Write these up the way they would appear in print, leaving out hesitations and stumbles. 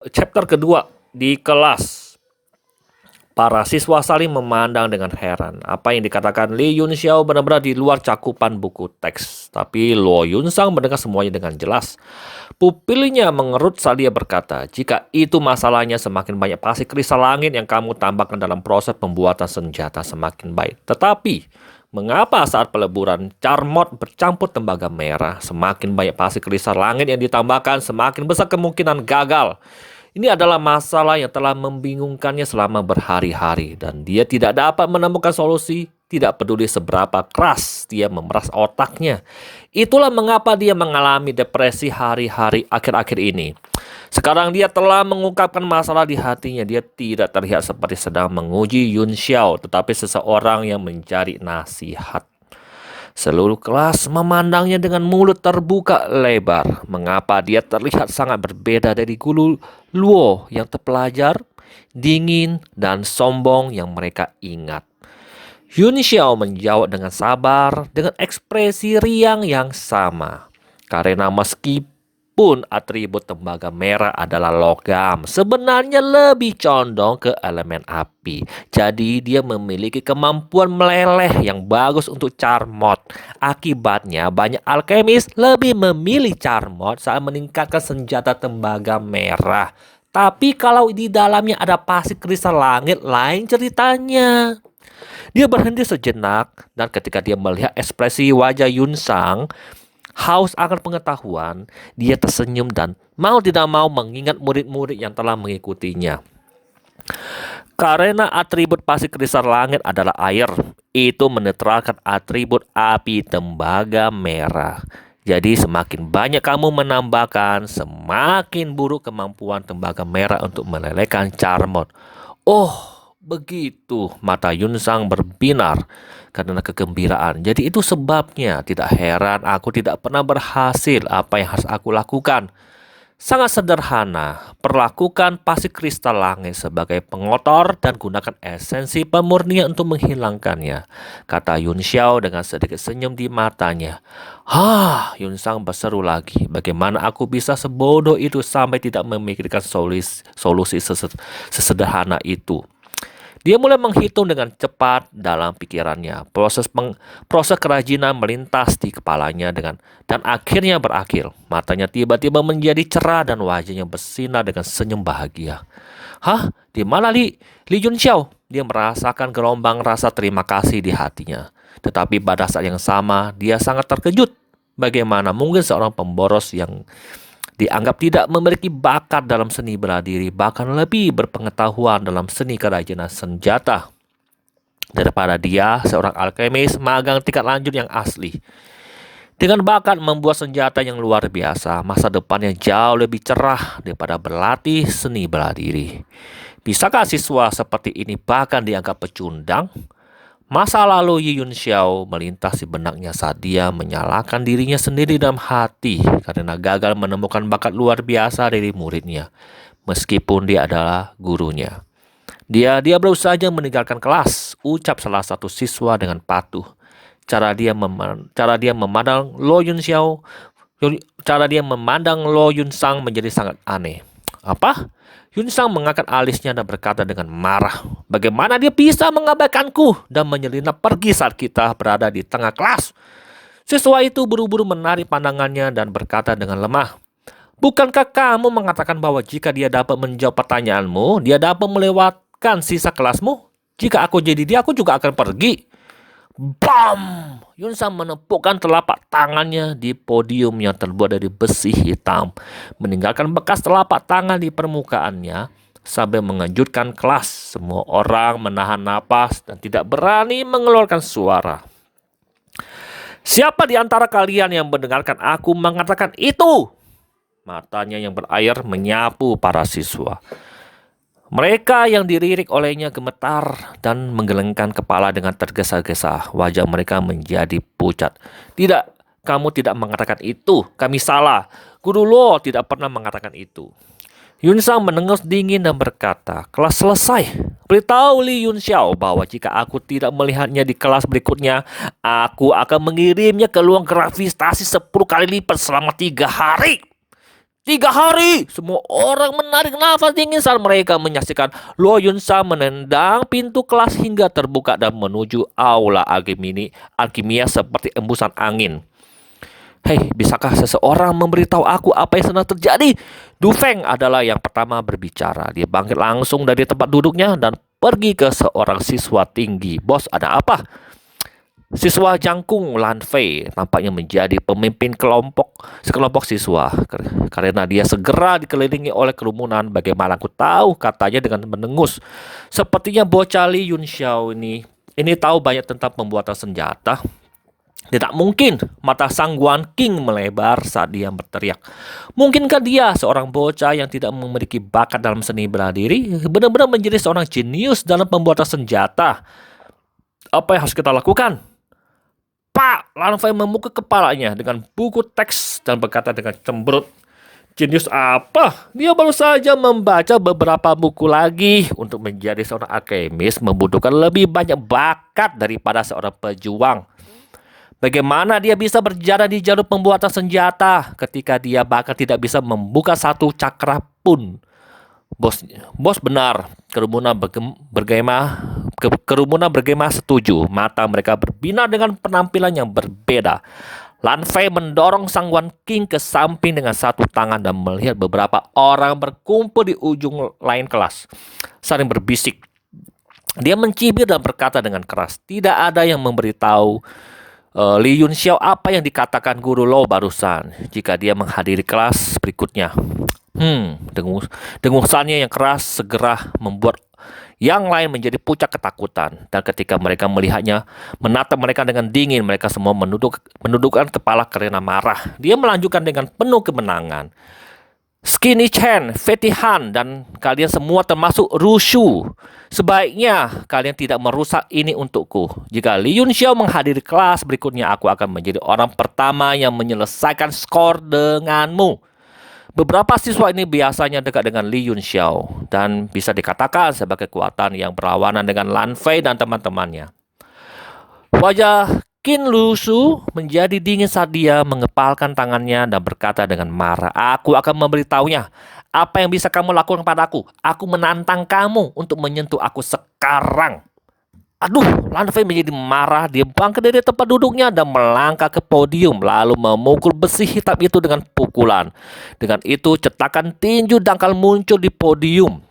Chapter kedua, di kelas. Para siswa saling memandang dengan heran. Apa yang dikatakan Lee Yun Xiao benar-benar di luar cakupan buku teks. Tapi Luo Yun Sang mendengar semuanya dengan jelas. Pupilnya mengerut saat dia berkata, jika itu masalahnya, semakin banyak pasir kristal langit yang kamu tambahkan dalam proses pembuatan senjata semakin baik. Tetapi, mengapa saat peleburan Charmot bercampur tembaga merah, semakin banyak pasir kristal langit yang ditambahkan, semakin besar kemungkinan gagal? Ini adalah masalah yang telah membingungkannya selama berhari-hari dan dia tidak dapat menemukan solusi, tidak peduli seberapa keras dia memeras otaknya. Itulah mengapa dia mengalami depresi hari-hari akhir-akhir ini. Sekarang dia telah mengungkapkan masalah di hatinya. Dia tidak terlihat seperti sedang menguji Yun Xiao, tetapi seseorang yang mencari nasihat. Seluruh kelas memandangnya dengan mulut terbuka lebar. Mengapa dia terlihat sangat berbeda dari guru Luo yang terpelajar, dingin, dan sombong yang mereka ingat. Yun Xiao menjawab dengan sabar, dengan ekspresi riang yang sama. Karena meskipun atribut tembaga merah adalah logam, sebenarnya lebih condong ke elemen api. Jadi dia memiliki kemampuan meleleh yang bagus untuk Charmot. Akibatnya banyak alkemis lebih memilih Charmot saat meningkatkan senjata tembaga merah. Tapi kalau di dalamnya ada pasir kristal langit, lain ceritanya. Dia berhenti sejenak, dan ketika dia melihat ekspresi wajah Yun Sang, haus akan pengetahuan, dia tersenyum dan mau tidak mau mengingat murid-murid yang telah mengikutinya. Karena atribut pasir kristal langit adalah air, itu menetralkan atribut api tembaga merah. Jadi semakin banyak kamu menambahkan, semakin buruk kemampuan tembaga merah untuk melelehkan Charmot. Oh, begitu, mata Yun Sang berbinar karena kegembiraan. Jadi itu sebabnya, tidak heran aku tidak pernah berhasil. Apa yang harus aku lakukan? Sangat sederhana, perlakukan pasir kristal langit sebagai pengotor dan gunakan esensi pemurnian untuk menghilangkannya, kata Yun Xiao dengan sedikit senyum di matanya. Yun Sang berseru lagi, bagaimana aku bisa sebodoh itu sampai tidak memikirkan solusi sesederhana itu. Dia mulai menghitung dengan cepat dalam pikirannya. Proses kerajinan melintas di kepalanya dan akhirnya berakhir. Matanya tiba-tiba menjadi cerah dan wajahnya bersinar dengan senyum bahagia. Di mana Li Yun Xiao? Dia merasakan gelombang rasa terima kasih di hatinya. Tetapi pada saat yang sama, dia sangat terkejut. Bagaimana mungkin seorang pemboros yang dianggap tidak memiliki bakat dalam seni bela diri, bahkan lebih berpengetahuan dalam seni kerajinan senjata daripada dia, seorang alkemis magang tingkat lanjut yang asli. Dengan bakat membuat senjata yang luar biasa, masa depannya jauh lebih cerah daripada berlatih seni bela diri. Bisakah siswa seperti ini bahkan dianggap pecundang? Masa lalu Yi Yun Xiao melintas di benaknya saat dia menyalahkan dirinya sendiri dalam hati karena gagal menemukan bakat luar biasa dari muridnya, meskipun dia adalah gurunya. Dia berusaha meninggalkan kelas, ucap salah satu siswa dengan patuh. Cara dia memandang Lo Yun Xiao, cara dia memandang Lo Yun Sang menjadi sangat aneh. Apa? Yun Sang mengangkat alisnya dan berkata dengan marah, bagaimana dia bisa mengabaikanku dan menyelinap pergi saat kita berada di tengah kelas? Siswa itu buru-buru menarik pandangannya dan berkata dengan lemah, bukankah kamu mengatakan bahwa jika dia dapat menjawab pertanyaanmu, dia dapat melewatkan sisa kelasmu? Jika aku jadi dia, aku juga akan pergi. Bam! Yun Sang menepukkan telapak tangannya di podium yang terbuat dari besi hitam, meninggalkan bekas telapak tangan di permukaannya sambil mengejutkan kelas. Semua orang menahan napas dan tidak berani mengeluarkan suara. Siapa di antara kalian yang mendengarkan aku mengatakan itu? Matanya yang berair menyapu para siswa. Mereka yang dilirik olehnya gemetar dan menggelengkan kepala dengan tergesa-gesa. Wajah mereka menjadi pucat. Tidak, kamu tidak mengatakan itu. Kami salah. Guru Luo tidak pernah mengatakan itu. Yun Sang menengus dingin dan berkata, kelas selesai. Beritahu Li Yun Xiao bahwa jika aku tidak melihatnya di kelas berikutnya, aku akan mengirimnya ke ruang gravitasi 10 kali lipat selama 3 hari. 3 hari, semua orang menarik nafas dingin saat mereka menyaksikan Luo Yunsha menendang pintu kelas hingga terbuka dan menuju aula alkimia seperti embusan angin. Hei, bisakah seseorang memberitahu aku apa yang sedang terjadi? Du Feng adalah yang pertama berbicara. Dia bangkit langsung dari tempat duduknya dan pergi ke seorang siswa tinggi. Bos, ada apa? Siswa jangkung Lan Fei nampaknya menjadi pemimpin sekelompok siswa karena dia segera dikelilingi oleh kerumunan. Bagaimana aku tahu, katanya dengan mendengus. Sepertinya bocah Li Yunxiao ini tahu banyak tentang pembuatan senjata. Tidak mungkin, mata Sang Guan King melebar saat dia berteriak. Mungkinkah dia, seorang bocah yang tidak memiliki bakat dalam seni bela diri, benar-benar menjadi seorang jenius dalam pembuatan senjata? Apa yang harus kita lakukan? Pak, Lan Fei memukul kepalanya dengan buku teks dan berkata dengan cemberut, "Jenius apa? Dia baru saja membaca beberapa buku lagi. Untuk menjadi seorang alkemis membutuhkan lebih banyak bakat daripada seorang pejuang. Bagaimana dia bisa berjalan di jalur pembuatan senjata ketika dia bahkan tidak bisa membuka satu cakra pun?" Bos benar. Kerumunan bergema setuju. Mata mereka berbinar dengan penampilan yang berbeda. Lan Fei mendorong Sang Guan King ke samping dengan satu tangan dan melihat beberapa orang berkumpul di ujung lain kelas, saling berbisik. Dia mencibir dan berkata dengan keras, "Tidak ada yang memberitahu Li Yunxiao apa yang dikatakan guru Lo barusan jika dia menghadiri kelas berikutnya." Dengusannya yang keras segera membuat yang lain menjadi pucat ketakutan. Dan ketika mereka melihatnya menatap mereka dengan dingin, mereka semua menundukkan kepala karena marah. Dia melanjutkan dengan penuh kemenangan, "Skinny Chen, Fatty Han, dan kalian semua termasuk Rushu, sebaiknya kalian tidak merusak ini untukku. Jika Li Yunxiao menghadiri kelas berikutnya, aku akan menjadi orang pertama yang menyelesaikan skor denganmu." Beberapa siswa ini biasanya dekat dengan Li Yunxiao dan bisa dikatakan sebagai kekuatan yang berlawanan dengan Lan Fei dan teman-temannya. Wajah Qin Lusu menjadi dingin saat dia mengepalkan tangannya dan berkata dengan marah, "Aku akan memberitahunya apa yang bisa kamu lakukan padaku. Aku menantang kamu untuk menyentuh aku sekarang." Aduh, Lan Fei menjadi marah. Dia bangkit dari tempat duduknya dan melangkah ke podium, lalu memukul besi hitam itu dengan pukulan. Dengan itu, cetakan tinju dangkal muncul di podium.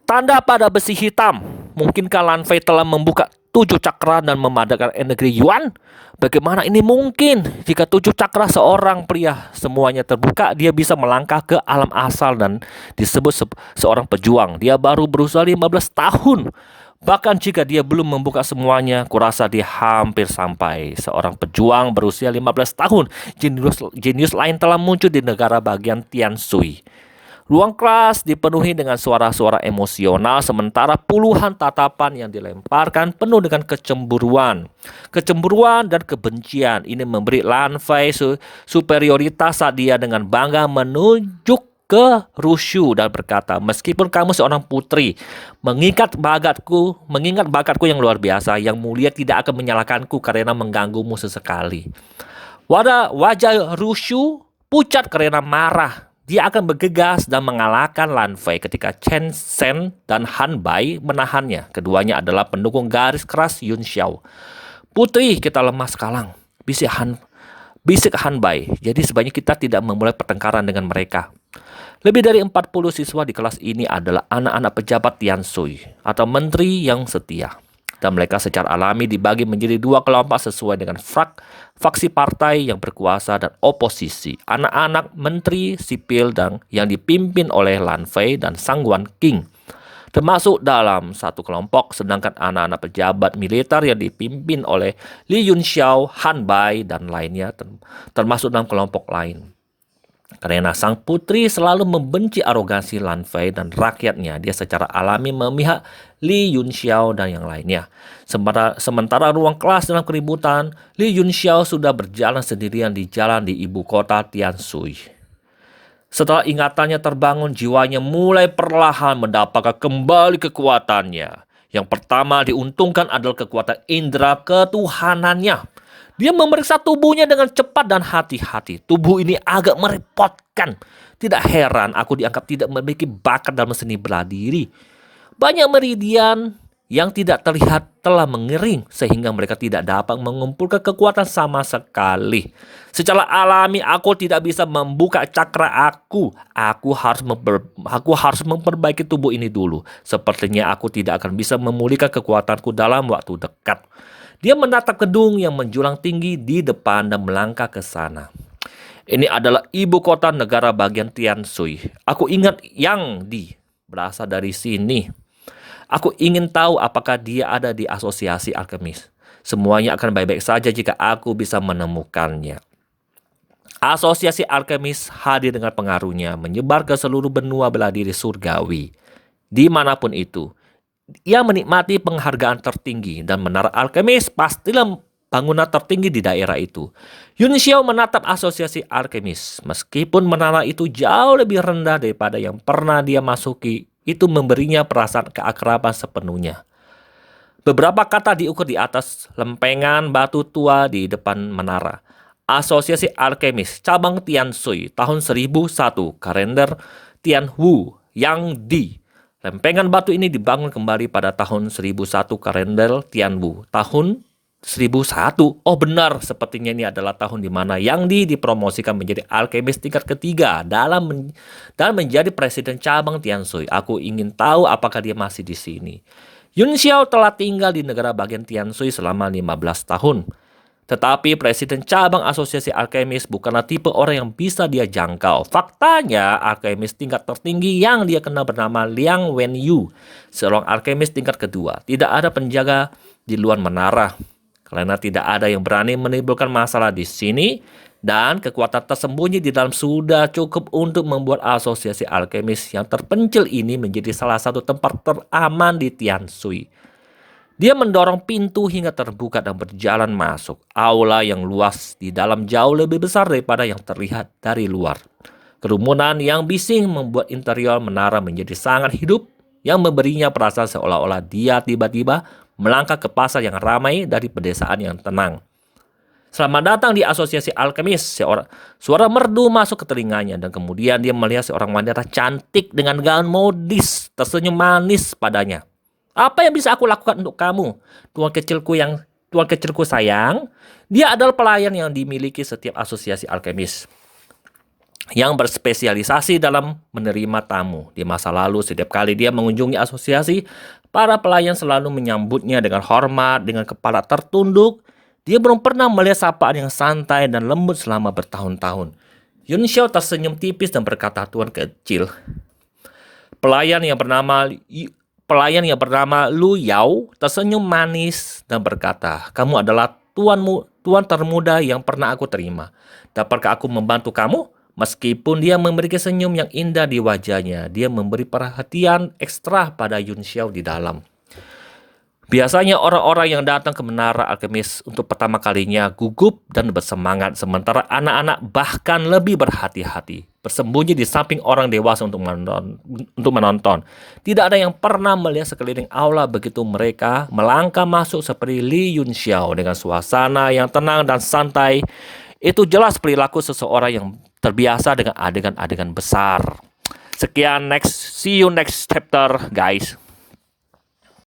Tanda pada besi hitam. Mungkinkah Lan Fei telah membuka 7 cakra dan memadamkan energi Yuan? Bagaimana ini mungkin? Jika 7 cakra seorang pria semuanya terbuka, dia bisa melangkah ke alam asal dan disebut seorang pejuang. Dia baru berusia 15 tahun. Bahkan jika dia belum membuka semuanya, kurasa dia hampir sampai. Seorang pejuang berusia 15 tahun. Jenius lain telah muncul di negara bagian Tianshui. Ruang kelas dipenuhi dengan suara-suara emosional, sementara puluhan tatapan yang dilemparkan penuh dengan kecemburuan dan kebencian. Ini memberi Lan Fei superioritas saat dia dengan bangga menunjuk ke Rushu dan berkata, "Meskipun kamu seorang putri, mengingat bakatku yang luar biasa, yang mulia tidak akan menyalahkanku karena mengganggumu sesekali." Wajah Rushu pucat karena marah. Dia akan bergegas dan mengalahkan Lan Fei ketika Chen Sen dan Han Bai menahannya. Keduanya adalah pendukung garis keras Yun Xiao. "Putri, kita lemah sekarang," bisik Han Bai. "Jadi sebaiknya kita tidak memulai pertengkaran dengan mereka." Lebih dari 40 siswa di kelas ini adalah anak-anak pejabat Tianshui atau menteri yang setia. Dan mereka secara alami dibagi menjadi 2 kelompok sesuai dengan faksi partai yang berkuasa dan oposisi. Anak-anak menteri sipil dan yang dipimpin oleh Lan Fei dan Sang Guan King termasuk dalam satu kelompok, sedangkan anak-anak pejabat militer yang dipimpin oleh Li Yunxiao, Han Bai, dan lainnya termasuk dalam kelompok lain. Karena sang putri selalu membenci arogansi Lan Fei dan rakyatnya, dia secara alami memihak Li Yunxiao dan yang lainnya. Sementara ruang kelas dalam keributan, Li Yunxiao sudah berjalan sendirian di jalan di ibu kota Tianshui. Setelah ingatannya terbangun, jiwanya mulai perlahan mendapatkan kembali kekuatannya. Yang pertama diuntungkan adalah kekuatan indera ketuhanannya. Dia memeriksa tubuhnya dengan cepat dan hati-hati. Tubuh ini agak merepotkan menakutkan. Tidak heran aku dianggap tidak memiliki bakat dalam seni bela diri. Banyak meridian yang tidak terlihat telah mengering sehingga mereka tidak dapat mengumpulkan kekuatan sama sekali. Secara alami aku tidak bisa membuka cakra aku. Aku harus memperbaiki tubuh ini dulu. Sepertinya aku tidak akan bisa memulihkan kekuatanku dalam waktu dekat. Dia menatap gedung yang menjulang tinggi di depan dan melangkah ke sana. Ini adalah ibu kota negara bagian Tianshui. Aku ingat Yang Di berasal dari sini. Aku ingin tahu apakah dia ada di asosiasi alkemis. Semuanya akan baik-baik saja jika aku bisa menemukannya. Asosiasi alkemis hadir dengan pengaruhnya menyebar ke seluruh benua bela diri surgawi. Dimanapun itu, ia menikmati penghargaan tertinggi dan menara alkemis pastilah bangunan tertinggi di daerah itu. Yun Xiao menatap asosiasi alkemis. Meskipun menara itu jauh lebih rendah daripada yang pernah dia masuki, itu memberinya perasaan keakraban sepenuhnya. Beberapa kata diukur di atas lempengan batu tua di depan menara. Asosiasi Alkemis cabang Tianshui tahun 1001 kalender Tianwu Yang Di. Lempengan batu ini dibangun kembali pada tahun 1001 kalender Tianwu tahun 1001. Oh benar, sepertinya ini adalah tahun di mana Yang Di dipromosikan menjadi alkemis tingkat ketiga dan menjadi presiden cabang Tianshui. Aku ingin tahu apakah dia masih di sini. Yun Xiao telah tinggal di negara bagian Tianshui selama 15 tahun. Tetapi presiden cabang asosiasi alkemis bukanlah tipe orang yang bisa dia jangkau. Faktanya, alkemis tingkat tertinggi yang dia kenal bernama Liang Wenyu, seorang alkemis tingkat kedua. Tidak ada penjaga di luar menara. Karena tidak ada yang berani menimbulkan masalah di sini, dan kekuatan tersembunyi di dalam sudah cukup untuk membuat asosiasi alkemis yang terpencil ini menjadi salah satu tempat teraman di Tianshui. Dia mendorong pintu hingga terbuka dan berjalan masuk. Aula yang luas di dalam jauh lebih besar daripada yang terlihat dari luar. Kerumunan yang bising membuat interior menara menjadi sangat hidup, yang memberinya perasaan seolah-olah dia tiba-tiba melangkah ke pasar yang ramai dari pedesaan yang tenang. Selamat datang di asosiasi alkemis. Suara merdu masuk ke telinganya dan kemudian dia melihat seorang wanita cantik dengan gaun modis tersenyum manis padanya. Apa yang bisa aku lakukan untuk kamu, tuan kecilku sayang? Dia adalah pelayan yang dimiliki setiap asosiasi alkemis yang berspesialisasi dalam menerima tamu. Di masa lalu, setiap kali dia mengunjungi asosiasi, para pelayan selalu menyambutnya dengan hormat, dengan kepala tertunduk. Dia belum pernah melihat sapaan yang santai dan lembut selama bertahun-tahun. Yun Xiao tersenyum tipis dan berkata, "Tuan kecil." Pelayan yang bernama Lu Yao tersenyum manis dan berkata, "Kamu adalah tuan termuda yang pernah aku terima. Dapatkah aku membantu kamu?" Meskipun dia memiliki senyum yang indah di wajahnya, dia memberi perhatian ekstra pada Yun Xiao di dalam. Biasanya orang-orang yang datang ke menara alkemis untuk pertama kalinya gugup dan bersemangat, sementara anak-anak bahkan lebih berhati-hati, bersembunyi di samping orang dewasa untuk menonton. Tidak ada yang pernah melihat sekeliling aula begitu mereka melangkah masuk seperti Li Yun Xiao dengan suasana yang tenang dan santai. Itu jelas perilaku seseorang yang terbiasa dengan adegan-adegan besar. Sekian, see you next chapter, guys.